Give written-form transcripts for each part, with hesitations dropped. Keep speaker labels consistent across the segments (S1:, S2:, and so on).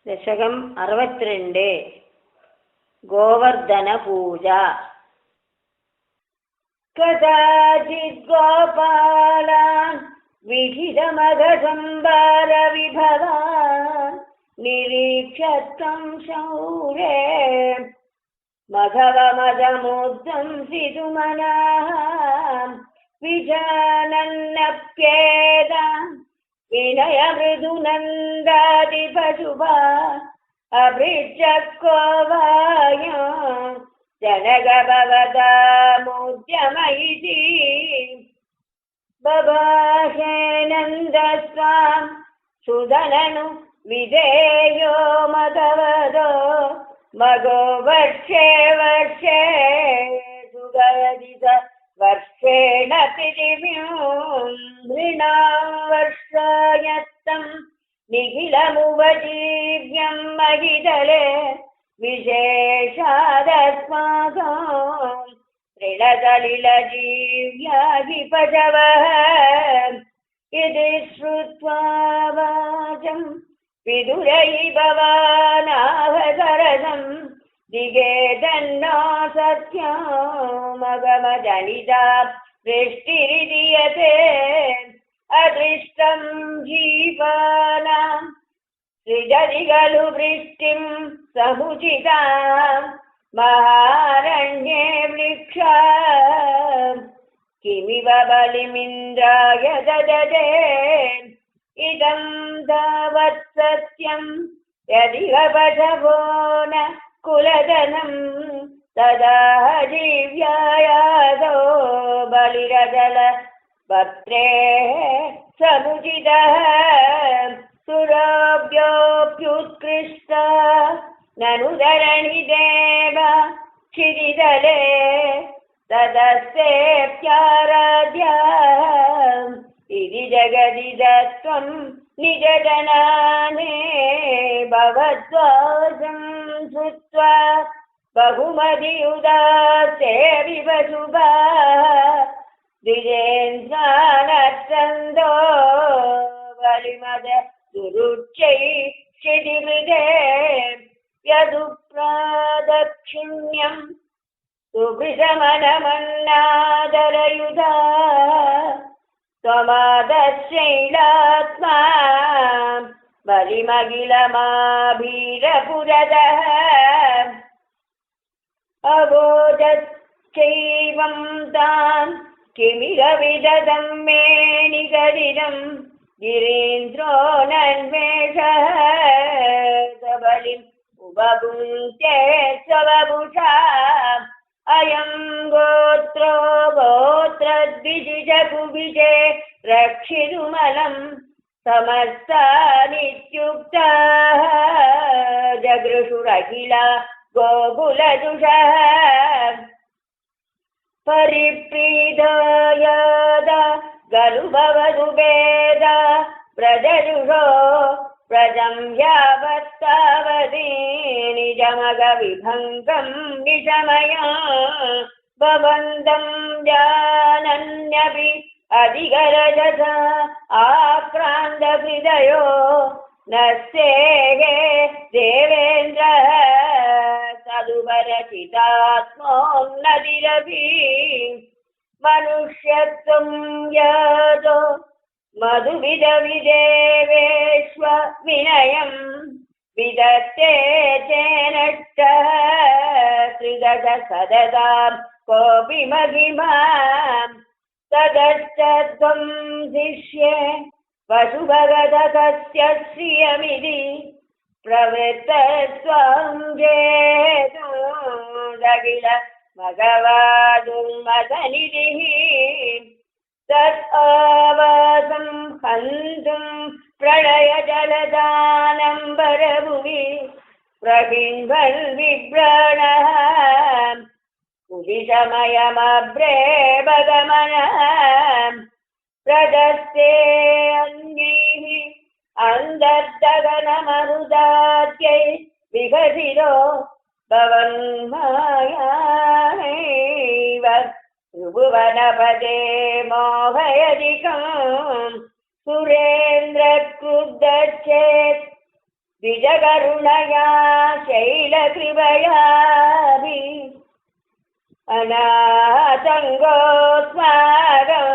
S1: दशकम् 62 गोवर्धनपूजा। कदाचित् गोपालान् विहितमघसम्भारविभवान् निरीक्षत्वं शौरे मघवमदमुद्दंसितुमनः विजानन्नप्येतान् विनयमृदुनन्दादिपशुभा अभृच्छको वायो जनकभवतामुद्यमयिति बबाहे नन्दस्वां सुदननु विधेयो मघवदो मगो वर्षे वर्षे सुगदित वर्षेण पृथिव्यां नृणां वर्षायत्तं निखिलमुपजीव्यं महितले विशेषादस्माकं तृणसलिलजीव्याधिपशवः इति श्रुत्वा वाचं विदुरै भवानाहसरसं दिगे तन्नो सत्यो मगमजनिता वृष्टिरिदीयते अदृष्टं जीवानां सृजति खलु वृष्टिं समुचितां महारण्ये वृक्षा किमिव बलिमिन्द्राय ददते इदं तावत् सत्यं यदिह पशवो न कुलधनं तदा जीव्यायादो बलिरदल पत्रेः समुचितः सुराभ्योऽप्युत्कृष्टा ननु धरणि देव क्षितितले तदस्तेऽप्याराध्या इति जगदि दत्त्वं निजजनाने भवद्वाजं श्रुत्वा बहुमति उदासे विवशुभा द्विजेन्द्रानच्छन्दो बलिमद दुरुच्चै क्षितिमृगे यदुप्रादक्षिण्यं सुभृशमनमन्नादरयुधा त्वमादशैलात्मा बलिमखिलमाभीरपुरतः अवोचैवं तान् किमिह विदधं मे निगदितं गिरीन्द्रो नन्वेषः सबलिम् उपभुङ्क्ते स्ववपुषा अयं गोत्रो गोत्रद्विजिजकुबिजे रक्षितुमलं समस्तानित्युक्ताः जगृषुरखिला गोकुलजुषः परिप्रीतयाद खलु भवतु वेद व्रजजुषो व्रजं यावत्तावती निजमगविभङ्गं निशमया भवन्तं जानन्यपि अधिकरजसा आक्रान्तहृदयो न सेहे देवेन्द्रः तदुपरचितात्मोन्नतिरपि मनुष्यत्वं यादो मधुविदविदेवेश्व विनयं विदत्ते चेनष्टः त्रिदश सददां कोऽपि महिमां तदश्चत्वं शिष्ये पशुभगतस्य श्रियमिति प्रवृत्तस्वं जेतुरखिल भगवादुर्मदनिधिः तत् आवासं हन्तुं प्रलयजलदानम्बरभुवि प्रबिम्बन् विभ्राणः कुलिशमयमभ्रे भगमनः प्रदस्ते अन्यैः अन्तर्दगनमरुदात्यै विकसितो भवन्मायानैव त्रिभुवनपदे मोहयदिकं सुरेन्द्रक्रुद्धचेत् द्विजकरुणया शैलकृपयाभि अनासङ्गोस्माकं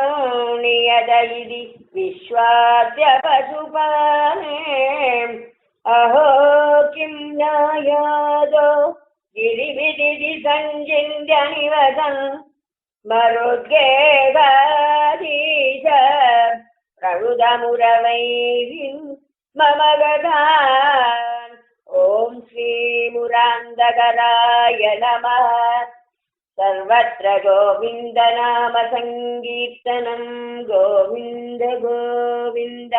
S1: नियत इति विश्वाद्य पशुपाने अहो किं न्यायादो गिरिविदिति सञ्चिन्त्य निवसन् मरुद्गेहाधीश प्रहृदमुरवैः मम गतान् ॐ श्रीमुरान्दकराय नमः सर्वत्र गोविन्दनाम सङ्कीर्तनं गोविन्द गोविन्द